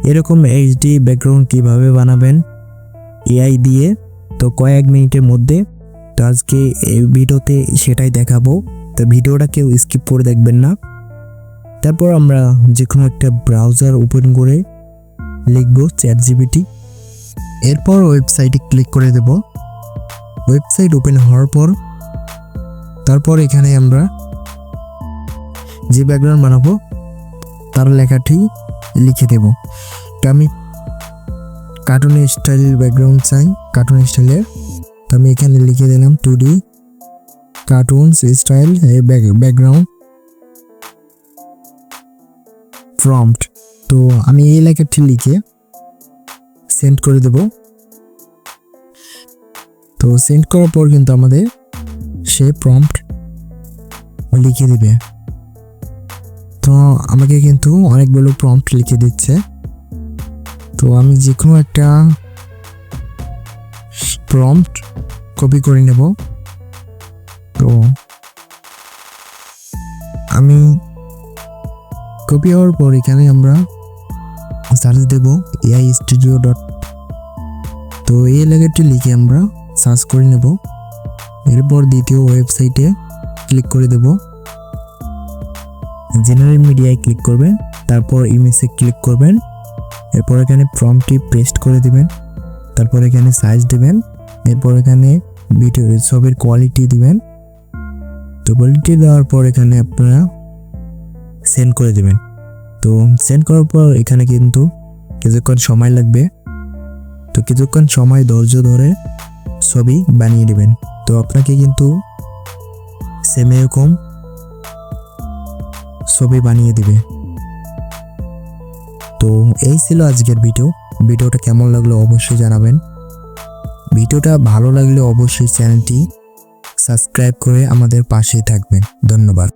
এরকম HD background কিভাবে বানাবেন এআই দিয়ে, তো কয়েক মিনিটের মধ্যে। তো আজকে এই ভিডিওতে সেটাই দেখাবো, তো ভিডিওটা কেউ স্কিপ করে দেখবেন না। তারপর আমরা যে কোনো একটা ব্রাউজার ওপেন করে লিখব চ্যাটজিপিটি, এরপর ওয়েবসাইটে ক্লিক করে দেব। ওয়েবসাইট ওপেন হওয়ার পর তারপর এখানে আমরা যে ব্যাকগ্রাউন্ড বানাবো তার লেখাটি লিখে দেব। তো আমি কার্টুন স্টাইল ব্যাকগ্রাউন্ড চাই, কার্টুন স্টাইলের, তো আমি এখানে লিখে দিলাম 2D cartoon style background prompt. তো আমি এই লেখাটি লিখে সেন্ড করে দেব। তো সেন্ড করার পর কিন্তু আমাদের সে প্রম্পট লিখে দিবে। তো আমাকে কিন্তু অনেকগুলো প্রম্পট লিখে দিচ্ছে। তো আমি যে কোনো একটা প্রম্পট কপি করে নেব। তো আমি কপি হওয়ার পর এখানে আমরা সার্চ দেব এআই স্টুডিও ডট। তো এই লেখাটি লিখে আমরা সার্চ করে নেব। এরপর দ্বিতীয় ওয়েবসাইটে ক্লিক করে দেব, জেনারেল মিডিয়ায় ক্লিক করবেন, তারপর ইমেজে ক্লিক করবেন, এরপর এখানে প্রম্পটটি পেস্ট করে দিবেন, তারপর এখানে সাইজ দিবেন, এরপর এখানে ভিডিও ছবির কোয়ালিটি দিবেন। তো কোয়ালিটি দেওয়ার পর এখানে আপনারা সেন্ড করে দিবেন। তো সেন্ড করার পর এখানে কিন্তু কিছুক্ষণ সময় লাগবে। তো কিছুক্ষণ সময় ধৈর্য ধরে ছবি বানিয়ে নেবেন। তো আপনাকে কিন্তু সেম এরকম ছবি বানিয়ে দিবে। তো এই ছিল আজকের ভিডিওটা কেমন লাগলো অবশ্যই জানাবেন। ভিডিওটা ভালো লাগলে অবশ্যই চ্যানেলটি সাবস্ক্রাইব করে আমাদের পাশেই থাকবেন। ধন্যবাদ।